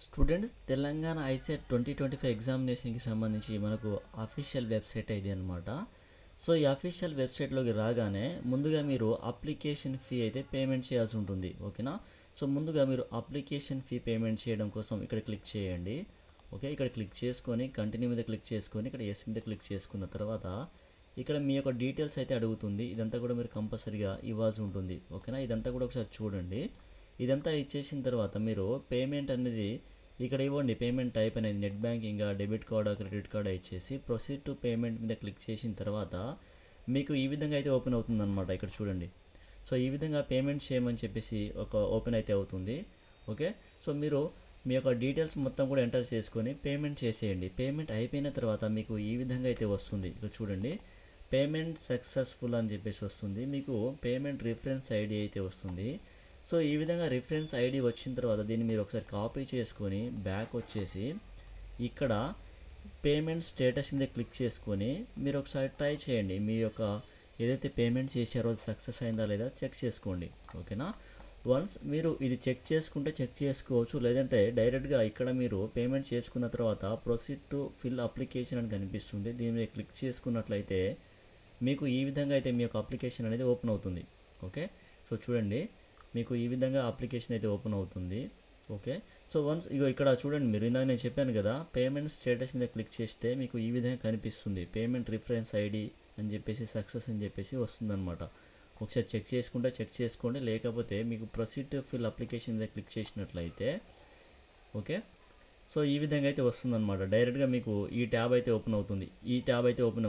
Students Telangana ICET 2025 ఎగ్జామినేషన్కి సంబంధించి మనకు official website ఇది అనమాట. సో ఈ అఫీషియల్ వెబ్సైట్లోకి రాగానే ముందుగా మీరు అప్లికేషన్ ఫీ అయితే పేమెంట్ చేయాల్సి ఉంటుంది. ఓకేనా. సో ముందుగా మీరు అప్లికేషన్ ఫీ పేమెంట్ చేయడం కోసం ఇక్కడ క్లిక్ చేయండి. ఓకే, ఇక్కడ క్లిక్ చేసుకొని కంటిన్యూ మీద క్లిక్ చేసుకొని ఇక్కడ ఎస్ మీద క్లిక్ చేసుకున్న తర్వాత ఇక్కడ మీ యొక్క డీటెయిల్స్ అయితే అడుగుతుంది. ఇదంతా కూడా మీరు కంపల్సరీగా ఇవ్వాల్సి ఉంటుంది. ఓకేనా, ఇదంతా కూడా ఒకసారి చూడండి. ఇదంతా ఇచ్చేసిన తర్వాత మీరు పేమెంట్ అనేది ఇక్కడ ఇవ్వండి. పేమెంట్ టైప్ అనేది నెట్ బ్యాంకింగ్, డెబిట్ కార్డా, క్రెడిట్ కార్డా ఇచ్చేసి ప్రొసీడ్ టు పేమెంట్ మీద క్లిక్ చేసిన తర్వాత మీకు ఈ విధంగా అయితే ఓపెన్ అవుతుందన్నమాట. ఇక్కడ చూడండి. సో ఈ విధంగా పేమెంట్ చేయమని చెప్పేసి ఒక ఓపెన్ అయితే అవుతుంది. ఓకే, సో మీరు మీ యొక్క డీటెయిల్స్ మొత్తం కూడా ఎంటర్ చేసుకొని పేమెంట్ చేసేయండి. పేమెంట్ అయిపోయిన తర్వాత మీకు ఈ విధంగా అయితే వస్తుంది. ఇక్కడ చూడండి, పేమెంట్ సక్సెస్ఫుల్ అని చెప్పేసి వస్తుంది. మీకు పేమెంట్ రిఫరెన్స్ ఐడి అయితే వస్తుంది. సో ఈ విధంగా రిఫరెన్స్ ఐడి వచ్చిన తర్వాత దీన్ని మీరు ఒకసారి కాపీ చేసుకొని బ్యాక్ వచ్చేసి ఇక్కడ పేమెంట్ స్టేటస్ మీద క్లిక్ చేసుకొని మీరు ఒకసారి ట్రై చేయండి. మీ యొక్క ఏదైతే పేమెంట్ చేశారో అది సక్సెస్ అయిందా లేదా చెక్ చేసుకోండి. ఓకేనా. వన్స్ మీరు ఇది చెక్ చేసుకుంటే చెక్ చేసుకోవచ్చు, లేదంటే డైరెక్ట్గా ఇక్కడ మీరు పేమెంట్ చేసుకున్న తర్వాత ప్రొసీడ్ టు ఫిల్ అప్లికేషన్ అని కనిపిస్తుంది. దీని మీద క్లిక్ చేసుకున్నట్లయితే మీకు ఈ విధంగా అయితే మీ యొక్క అప్లికేషన్ అనేది ఓపెన్ అవుతుంది. ఓకే, సో చూడండి, మీకు ఈ విధంగా అప్లికేషన్ అయితే ఓపెన్ అవుతుంది. ఓకే, సో వన్స్ ఇక్కడ చూడండి, మీరు ఇందాక నేను చెప్పాను కదా, పేమెంట్ స్టేటస్ మీద క్లిక్ చేస్తే మీకు ఈ విధంగా కనిపిస్తుంది. పేమెంట్ రిఫరెన్స్ ఐడి అని చెప్పేసి సక్సెస్ అని చెప్పేసి వస్తుందన్నమాట. ఒకసారి చెక్ చేసుకుంటే చెక్ చేసుకోండి, లేకపోతే మీకు ప్రొసీడ్ టు ఫిల్ అప్లికేషన్ మీద క్లిక్ చేసినట్లయితే ఓకే, సో ఈ విధంగా అయితే వస్తుందన్నమాట. డైరెక్ట్గా మీకు ఈ ట్యాబ్ అయితే ఓపెన్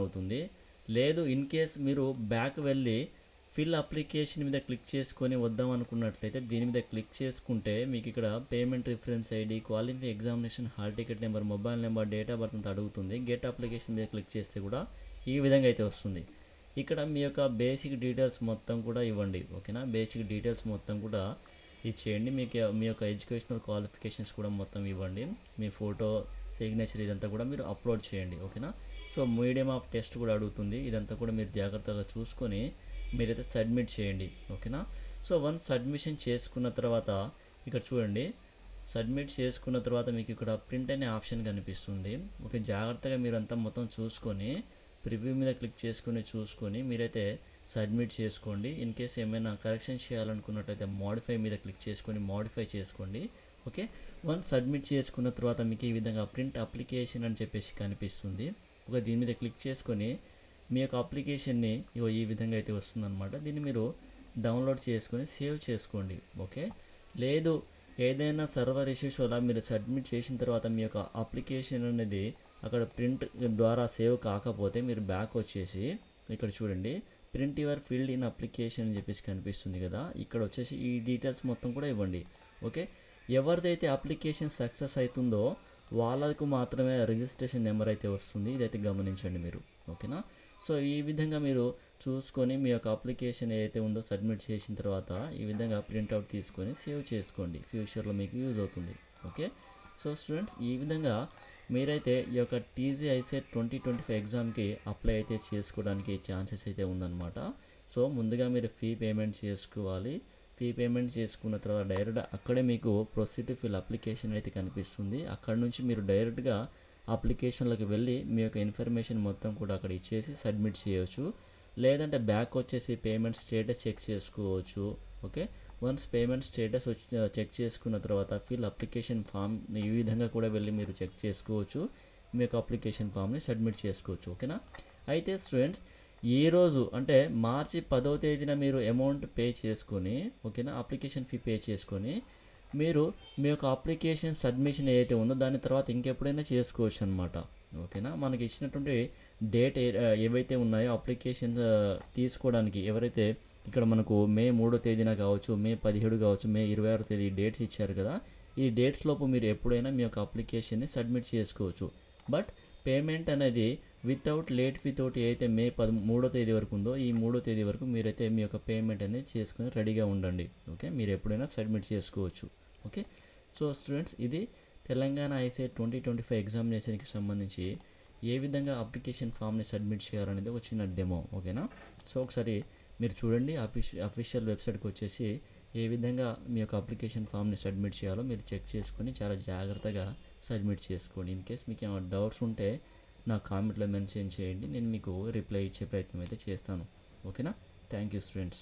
అవుతుంది. లేదు ఇన్ కేస్ మీరు బ్యాక్ వెళ్ళి ఫిల్ అప్లికేషన్ మీద క్లిక్ చేసుకొని వద్దాం అనుకున్నట్లయితే దీని మీద క్లిక్ చేసుకుంటే మీకు ఇక్కడ payment reference ID, qualify examination hall ticket number, mobile number, date of birth అంతా అడుగుతుంది. గెట్ అప్లికేషన్ మీద క్లిక్ చేస్తే కూడా ఈ విధంగా అయితే వస్తుంది. ఇక్కడ మీ యొక్క బేసిక్ డీటెయిల్స్ మొత్తం కూడా ఇవ్వండి. ఓకేనా, బేసిక్ డీటెయిల్స్ మొత్తం కూడా ఇచ్చేయండి. మీ యొక్క ఎడ్యుకేషనల్ క్వాలిఫికేషన్స్ కూడా మొత్తం ఇవ్వండి. మీ ఫోటో, సిగ్నేచర్ ఇదంతా కూడా మీరు అప్లోడ్ చేయండి. ఓకేనా. సో మీడియం ఆఫ్ టెస్ట్ కూడా అడుగుతుంది. ఇదంతా కూడా మీరు జాగ్రత్తగా చూసుకొని మీరైతే సబ్మిట్ చేయండి. ఓకేనా. సో వన్స్ సబ్మిషన్ చేసుకున్న తర్వాత ఇక్కడ చూడండి, సబ్మిట్ చేసుకున్న తర్వాత మీకు ఇక్కడ ప్రింట్ అనే ఆప్షన్ కనిపిస్తుంది. ఓకే, జాగ్రత్తగా మీరంతా మొత్తం చూసుకొని ప్రివ్యూ మీద క్లిక్ చేసుకొని చూసుకొని మీరైతే సబ్మిట్ చేసుకోండి. ఇన్ కేస్ ఏమైనా కరెక్షన్ చేయాలనుకున్నట్టయితే మోడిఫై మీద క్లిక్ చేసుకొని మోడిఫై చేసుకోండి. ఓకే, వన్స్ సబ్మిట్ చేసుకున్న తర్వాత మీకు ఈ విధంగా ప్రింట్ అప్లికేషన్ అని చెప్పేసి కనిపిస్తుంది. ఓకే, దీని మీద క్లిక్ చేసుకొని మీ యొక్క అప్లికేషన్ని ఈ విధంగా అయితే వస్తుందన్నమాట. దీన్ని మీరు డౌన్లోడ్ చేసుకొని సేవ్ చేసుకోండి. ఓకే, లేదు ఏదైనా సర్వర్ ఇష్యూస్ వల్ల మీరు సబ్మిట్ చేసిన తర్వాత మీ యొక్క అప్లికేషన్ అనేది అక్కడ ప్రింట్ ద్వారా సేవ్ కాకపోతే మీరు బ్యాక్ వచ్చేసి ఇక్కడ చూడండి, print your field in application అని చెప్పేసి కనిపిస్తుంది కదా, ఇక్కడ వచ్చేసి ఈ డీటెయిల్స్ మొత్తం కూడా ఇవ్వండి. ఓకే, ఎవరిదైతే అప్లికేషన్ సక్సెస్ అవుతుందో వాళ్ళకు మాత్రమే రిజిస్ట్రేషన్ నెంబర్ అయితే వస్తుంది. ఇదైతే గమనించండి మీరు. ఓకేనా. సో ఈ విధంగా మీరు చూసుకొని మీ యొక్క అప్లికేషన్ ఏదైతే ఉందో సబ్మిట్ చేసిన తర్వాత ఈ విధంగా ప్రింట్అవుట్ తీసుకొని సేవ్ చేసుకోండి. ఫ్యూచర్లో మీకు యూజ్ అవుతుంది. ఓకే, సో స్టూడెంట్స్ ఈ విధంగా మీరైతే ఈ యొక్క టీజీ ఐసెట్ 2025 ఎగ్జామ్కి అప్లై అయితే చేసుకోవడానికి ఛాన్సెస్ అయితే ఉందన్నమాట. సో ముందుగా మీరు ఫీ పేమెంట్ చేసుకోవాలి. ఫీ పేమెంట్ చేసుకున్న తర్వాత డైరెక్ట్ అక్కడే మీకు ప్రొసీడ్ టు ఫిల్ అప్లికేషన్ అయితే కనిపిస్తుంది. అక్కడ నుంచి మీరు డైరెక్ట్గా అప్లికేషన్లోకి వెళ్ళి మీ యొక్క ఇన్ఫర్మేషన్ మొత్తం కూడా అక్కడ ఇచ్చేసి సబ్మిట్ చేయవచ్చు. లేదంటే బ్యాక్ వచ్చేసి పేమెంట్ స్టేటస్ చెక్ చేసుకోవచ్చు. Okay, once payment status check చేసుకున్న తర్వాత ఫిల్ అప్లికేషన్ ఫామ్ ఈ విధంగా కూడా వెళ్ళి మీరు చెక్ చేసుకోవచ్చు. మీ యొక్క అప్లికేషన్ ఫామ్ని సబ్మిట్ చేసుకోవచ్చు. ఓకేనా. అయితే స్టూడెంట్స్ ఈరోజు అంటే మార్చి 10వ తేదీన మీరు అమౌంట్ పే చేసుకొని ఓకేనా, అప్లికేషన్ ఫీ పే చేసుకొని మీరు మీ యొక్క అప్లికేషన్ సబ్మిషన్ ఏదైతే ఉందో దాని తర్వాత ఇంకెప్పుడైనా చేసుకోవచ్చు అనమాట. ఓకేనా, మనకి ఇచ్చినటువంటి డేట్ ఏవైతే ఉన్నాయో అప్లికేషన్ తీసుకోవడానికి ఎవరైతే ఇక్కడ మనకు మే 3వ తేదీన కావచ్చు, మే 17 కావచ్చు, మే 26వ తేదీ డేట్స్ ఇచ్చారు కదా, ఈ డేట్స్ లోపు మీరు ఎప్పుడైనా మీ యొక్క అప్లికేషన్ని సబ్మిట్ చేసుకోవచ్చు. బట్ పేమెంట్ అనేది వితౌట్ లేట్ ఫీ తోటి అయితే మే 13వ తేదీ వరకు ఉందో ఈ 3వ తేదీ వరకు మీరైతే మీ యొక్క పేమెంట్ అనేది చేసుకొని రెడీగా ఉండండి. ఓకే, మీరు ఎప్పుడైనా సబ్మిట్ చేసుకోవచ్చు. ఓకే, సో స్టూడెంట్స్ ఇది తెలంగాణ ఐసెట్ 2025 ఎగ్జామినేషన్కి సంబంధించి ఏ విధంగా అప్లికేషన్ ఫామ్ని సబ్మిట్ చేయాలనేది ఒక చిన్న డెమో. ఓకేనా. సో ఒకసారి మీరు చూడండి, అఫీషియల్ వెబ్సైట్కి వచ్చేసి ఏ విధంగా మీ యొక్క అప్లికేషన్ ఫామ్ని సబ్మిట్ చేయాలో మీరు చెక్ చేసుకొని చాలా జాగ్రత్తగా సబ్మిట్ చేసుకోండి. ఇన్ కేస్ మీకు ఏమైనా డౌట్స్ ఉంటే నా కామెంట్లో మెన్షన్ చేయండి, నేను మీకు రిప్లై ఇచ్చే ప్రయత్నం అయితే చేస్తాను. ఓకేనా? Thank you students.